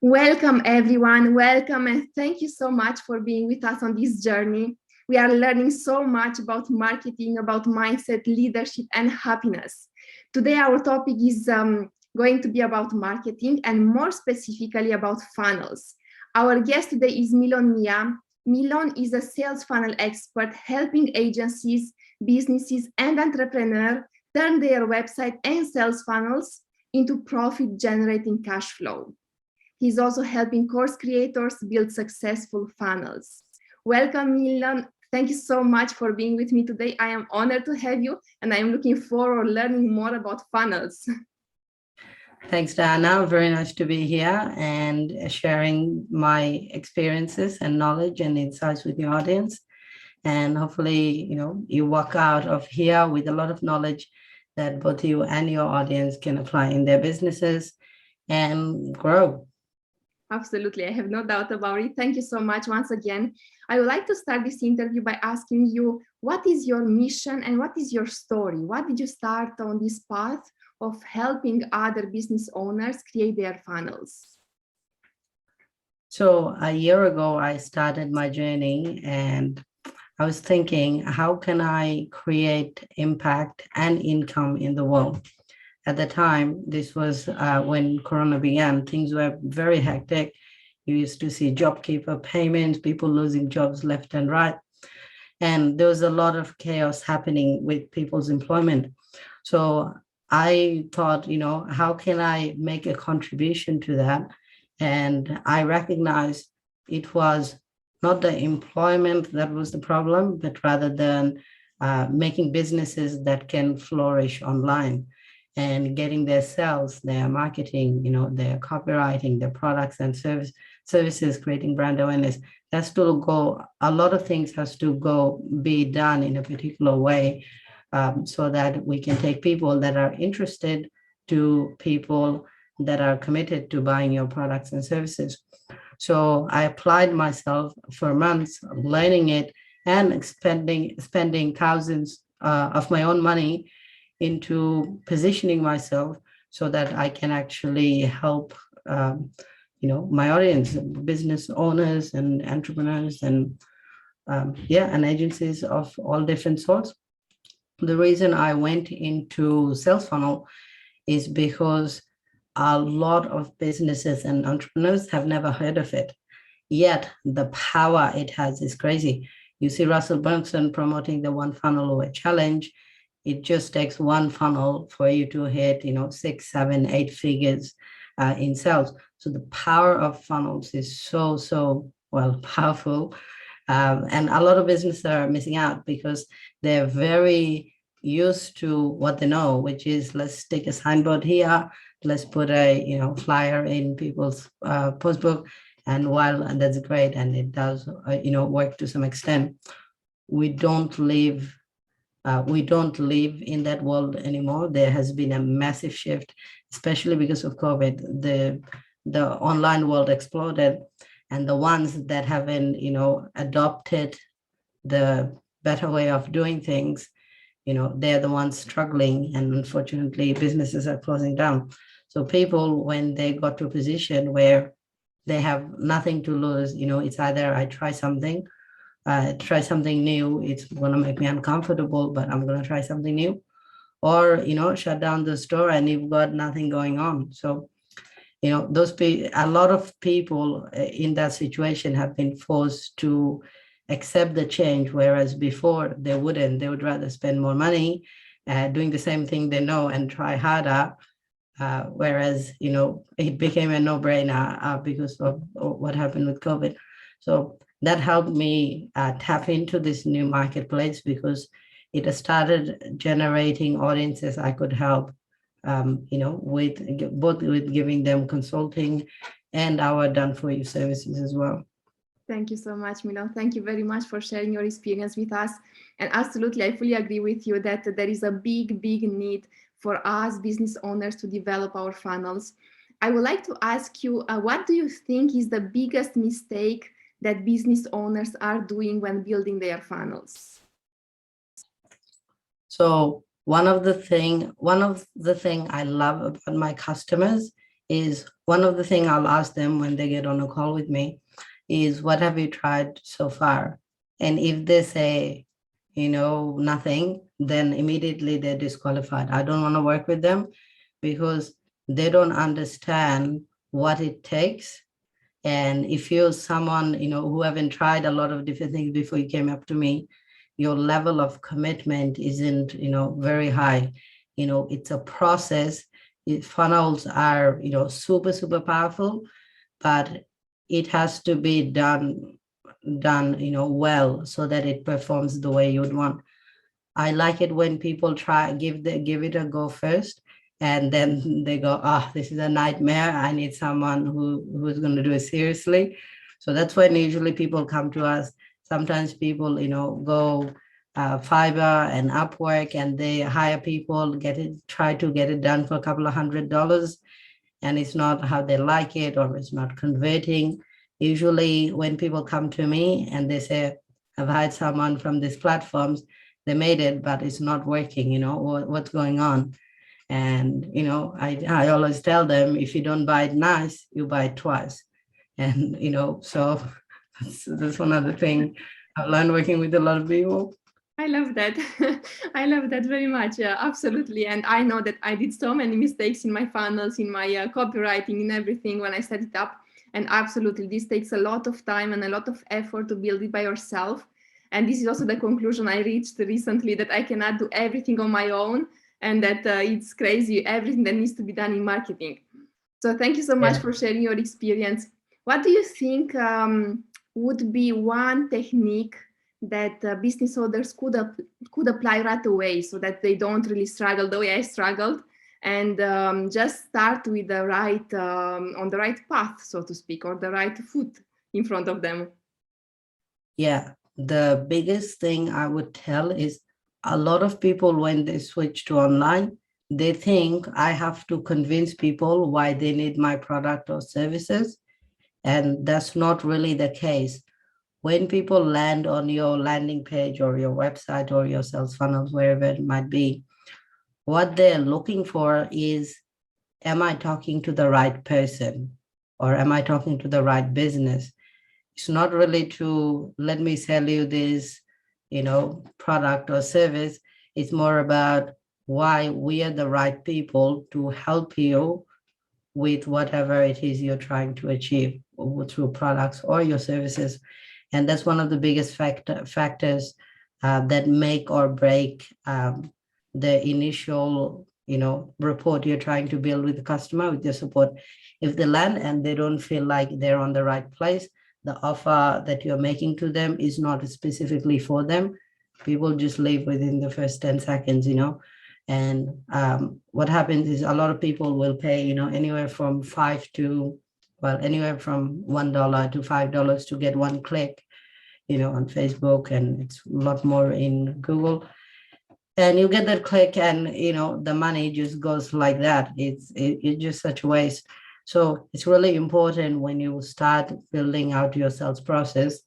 Welcome, everyone. Welcome, and thank you so much for being with us on this journey. We are learning so much about marketing, about mindset, leadership, and happiness. Today, our topic is going to be about marketing and more specifically about funnels. Our guest today is Milon Mia. Milon is a sales funnel expert helping agencies, businesses, and entrepreneurs turn their website and sales funnels into profit-generating cash flow. He's also helping course creators build successful funnels. Welcome, Milon. Thank you so much for being with me today. I am honored to have you, and I am looking forward to learning more about funnels. Thanks, Diana. Very nice to be here and sharing my experiences and knowledge and insights with your audience. And hopefully, you walk out of here with a lot of knowledge that both you and your audience can apply in their businesses and grow. Absolutely, I have no doubt about it. Thank you so much once again. I would like to start this interview by asking you, what is your mission and what is your story? Why did you start on this path of helping other business owners create their funnels? So a year ago, I started my journey and I was thinking, how can I create impact and income in the world? At the time, this was when Corona began, things were very hectic. You used to see JobKeeper payments, people losing jobs left and right. And there was a lot of chaos happening with people's employment. So I thought, how can I make a contribution to that? And I recognized it was not the employment that was the problem, but rather than making businesses that can flourish online and getting their sales, their marketing, their copywriting, their products and services, creating brand awareness. That's to go, a lot of things has to be done in a particular way so that we can take people that are interested to people that are committed to buying your products and services. So I applied myself for months, learning it and spending thousands of my own money into positioning myself so that I can actually help, my audience, business owners and entrepreneurs and and agencies of all different sorts. The reason I went into sales funnel is because a lot of businesses and entrepreneurs have never heard of it. Yet the power it has is crazy. You see Russell Brunson promoting the one funnel away challenge. It just takes one funnel for you to hit, 6, 7, 8 figures in sales. So the power of funnels is so powerful. And a lot of businesses are missing out because they're very used to what they know, which is let's stick a signboard here, let's put a flyer in people's postbook, and while that's great and it does work to some extent, we don't live in that world anymore. There has been a massive shift, especially because of COVID. The online world exploded, and the ones that haven't adopted the better way of doing things, they're the ones struggling, and unfortunately businesses are closing down. So people, when they got to a position where they have nothing to lose, it's either I try something new, it's going to make me uncomfortable, but I'm going to try something new, or shut down the store and you've got nothing going on. So a lot of people in that situation have been forced to accept the change, whereas before they wouldn't. They would rather spend more money doing the same thing they know and try harder, whereas it became a no-brainer because of what happened with COVID. So that helped me tap into this new marketplace because it started generating audiences I could help, with giving them consulting and our done-for-you services as well. Thank you so much, Milon. Thank you very much for sharing your experience with us. And absolutely, I fully agree with you that there is a big need for us business owners to develop our funnels. I would like to ask you, what do you think is the biggest mistake that business owners are doing when building their funnels? So one of the thing I love about my customers is one of the things I'll ask them when they get on a call with me is, what have you tried so far? And if they say, nothing, then immediately they're disqualified. I don't want to work with them because they don't understand what it takes. And if you're someone, who haven't tried a lot of different things before you came up to me, your level of commitment isn't, very high. It's a process. Funnels are, super, super powerful, but it has to be done, well, so that it performs the way you'd want. I like it when people give it a go first, and then they go, this is a nightmare. I need someone who's going to do it seriously. So that's when usually people come to us. Sometimes people, go Fiverr and Upwork, and they hire people, try to get it done for a couple of $100, and it's not how they like it, or it's not converting. Usually when people come to me and they say, I've hired someone from these platforms, they made it, but it's not working, what's going on? And, I always tell them, if you don't buy it nice, you buy it twice. And, so that's one other thing I've learned working with a lot of people. I love that. I love that very much. Absolutely. And I know that I did so many mistakes in my funnels, in my copywriting, in everything when I set it up. And absolutely, this takes a lot of time and a lot of effort to build it by yourself. And this is also the conclusion I reached recently, that I cannot do everything on my own, and that it's crazy, everything that needs to be done in marketing. So thank you so much for sharing your experience. What do you think would be one technique that business owners could apply right away, so that they don't really struggle the way I struggled, and just start with the right on the right path, so to speak, or the right foot in front of them? Yeah, the biggest thing I would tell is, a lot of people, when they switch to online, they think I have to convince people why they need my product or services. And that's not really the case. When people land on your landing page or your website or your sales funnels, wherever it might be, what they're looking for is, am I talking to the right person, or am I talking to the right business? It's not really to, let me sell you this, product or service. It's more about why we are the right people to help you with whatever it is you're trying to achieve through products or your services. And that's one of the biggest factors that make or break the initial, rapport you're trying to build with the customer, with your support. If they land and they don't feel like they're on the right place, the offer that you're making to them is not specifically for them, people just leave within the first 10 seconds, And what happens is, a lot of people will pay, anywhere from anywhere from $1 to $5 to get one click, on Facebook, and it's a lot more in Google. And you get that click, and the money just goes like that. It's just such a waste. So it's really important, when you start building out your sales process,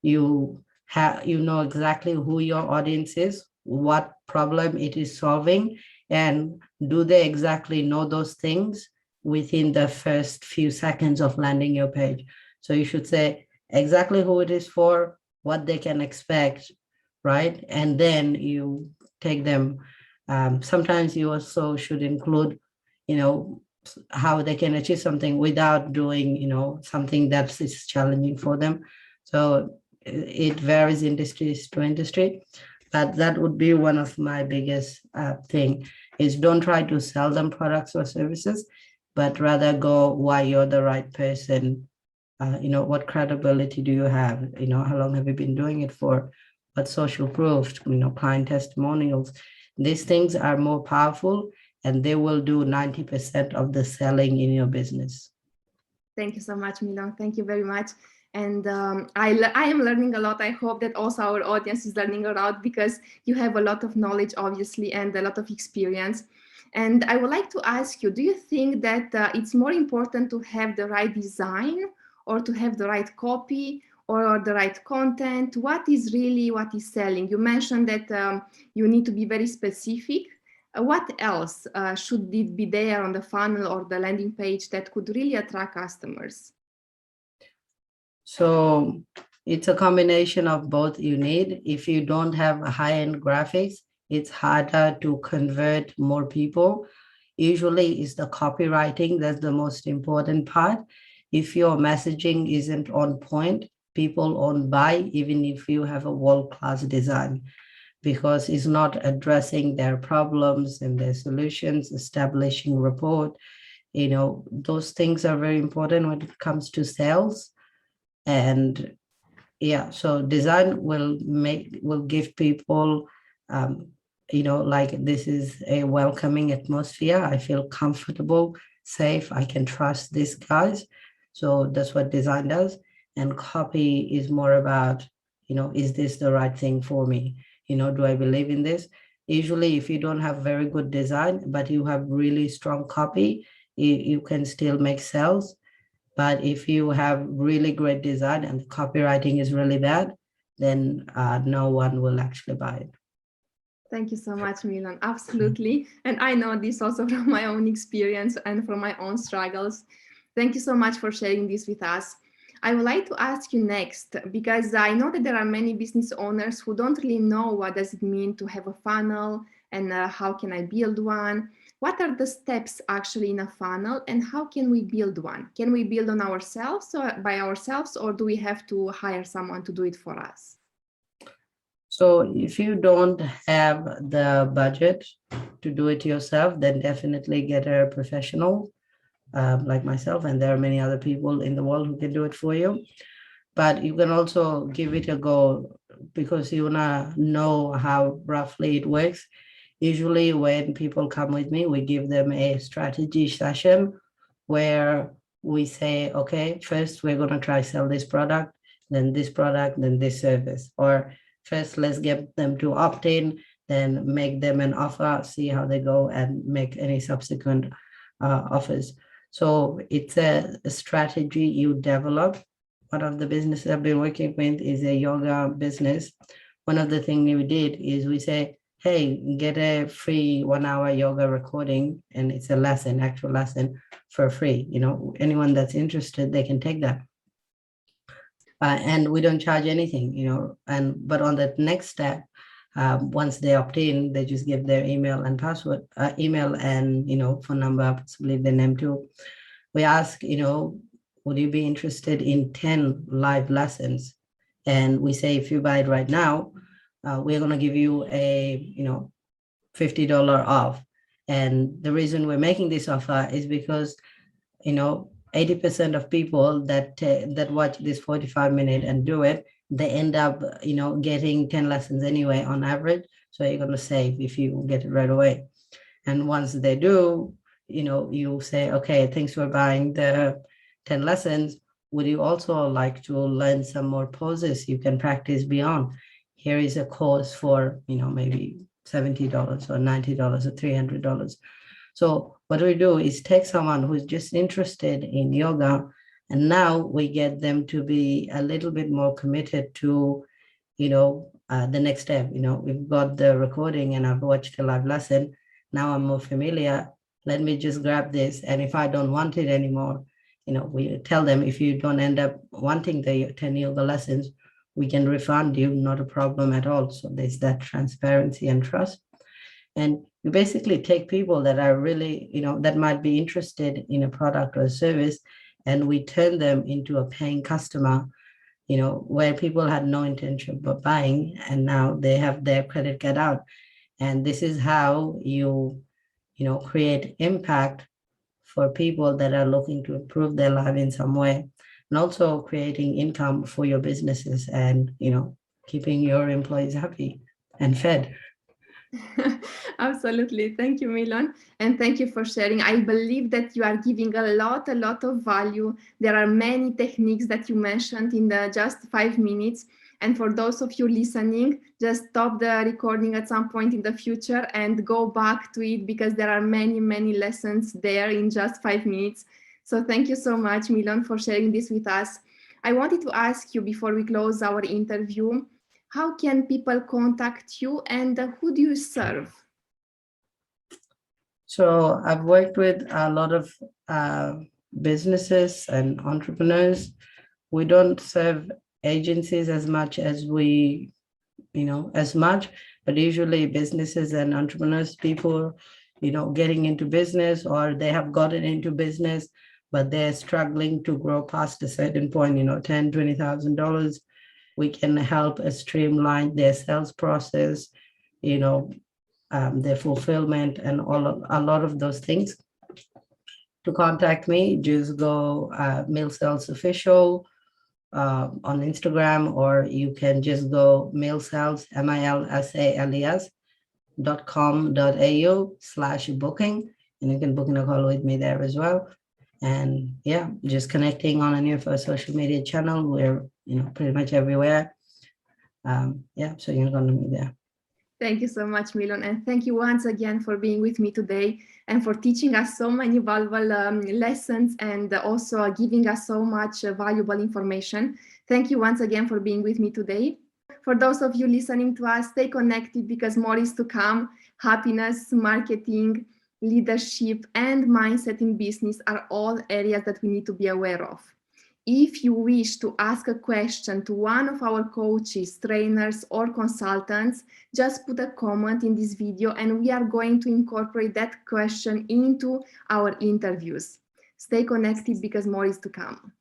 you know exactly who your audience is, what problem it is solving, and do they exactly know those things within the first few seconds of landing your page. So you should say exactly who it is for, what they can expect, right? And then you take them. Sometimes you also should include, how they can achieve something without doing, something that is challenging for them. So it varies industries to industry, but that would be one of my biggest thing, is don't try to sell them products or services, but rather go why you're the right person. What credibility do you have? How long have you been doing it for? What social proof, client testimonials? These things are more powerful, and they will do 90% of the selling in your business. Thank you so much, Milon. Thank you very much. And I am learning a lot. I hope that also our audience is learning a lot, because you have a lot of knowledge, obviously, and a lot of experience. And I would like to ask you, do you think that it's more important to have the right design, or to have the right copy, or the right content? What is selling? You mentioned that you need to be very specific. What else should it be there on the funnel or the landing page that could really attract customers? So it's a combination of both you need. If you don't have high-end graphics, it's harder to convert more people. Usually it's the copywriting that's the most important part. If your messaging isn't on point, people won't buy, even if you have a world-class design, because it's not addressing their problems and their solutions, establishing rapport. Those things are very important when it comes to sales. And yeah, so design will give people, like this is a welcoming atmosphere. I feel comfortable, safe. I can trust these guys. So that's what design does. And copy is more about, is this the right thing for me? Do I believe in this? Usually, if you don't have very good design, but you have really strong copy, you can still make sales. But if you have really great design and the copywriting is really bad, then no one will actually buy it. Thank you so much, Milon. Absolutely. And I know this also from my own experience and from my own struggles. Thank you so much for sharing this with us. I would like to ask you next, because I know that there are many business owners who don't really know what does it mean to have a funnel and how can I build one. What are the steps actually in a funnel and how can we build one? Can we build on ourselves or by ourselves, or do we have to hire someone to do it for us? So if you don't have the budget to do it yourself, then definitely get a professional like myself. And there are many other people in the world who can do it for you. But you can also give it a go because you want to know how roughly it works. Usually when people come with me, we give them a strategy session where we say, okay, first we're going to try sell this product, then this product, then this service. Or first, let's get them to opt in, then make them an offer, see how they go, and make any subsequent offers. So it's a strategy you develop. One of the businesses I've been working with is a yoga business. One of the things we did is we say, hey, get a free 1 hour yoga recording, and it's a lesson, actual lesson for free. Anyone that's interested, they can take that. And we don't charge anything, but on the next step, once they opt in, they just give their email and password, email and, phone number, possibly their name too. We ask, would you be interested in 10 live lessons? And we say, if you buy it right now, we're going to give you a, $50 off. And the reason we're making this offer is because, 80% of people that watch this 45-minute and do it, they end up, getting 10 lessons anyway on average. So you're going to save if you get it right away. And once they do, you say, okay, thanks for buying the 10 lessons. Would you also like to learn some more poses you can practice beyond? Here is a course for, maybe $70 or $90 or $300. So what we do is take someone who's just interested in yoga, and now we get them to be a little bit more committed to, the next step. We've got the recording and I've watched a live lesson. Now I'm more familiar. Let me just grab this. And if I don't want it anymore, we tell them, if you don't end up wanting the 10 yoga lessons, we can refund you, not a problem at all. So there's that transparency and trust. And you basically take people that are really, that might be interested in a product or a service, and we turn them into a paying customer, where people had no intention of buying, and now they have their credit card out. And this is how you, create impact for people that are looking to improve their life in some way, and also creating income for your businesses and, keeping your employees happy and fed. Absolutely. Thank you, Milon. And thank you for sharing. I believe that you are giving a lot of value. There are many techniques that you mentioned in the just 5 minutes. And for those of you listening, just stop the recording at some point in the future and go back to it, because there are many lessons there in just 5 minutes. So thank you so much, Milon, for sharing this with us. I wanted to ask you before we close our interview, how can people contact you and who do you serve? So I've worked with a lot of businesses and entrepreneurs. We don't serve agencies as much as we, but usually businesses and entrepreneurs, people, getting into business, or they have gotten into business, but they're struggling to grow past a certain point, $10,000, $20,000. We can help streamline their sales process, their fulfillment and a lot of those things. To contact me, just go Mil Sales Official on Instagram, or you can just go milsales, milsales.com.au/booking, and you can book in a call with me there as well. And yeah, just connecting on any of our social media channel. We're pretty much everywhere. So you're going to be there. Thank you so much, Milon, and thank you once again for being with me today and for teaching us so many valuable lessons, and also giving us so much valuable information. Thank you once again for being with me today. For those of you listening to us, stay connected because more is to come. Happiness, marketing, leadership, and mindset in business are all areas that we need to be aware of. If you wish to ask a question to one of our coaches, trainers, or consultants, just put a comment in this video and we are going to incorporate that question into our interviews. Stay connected because more is to come.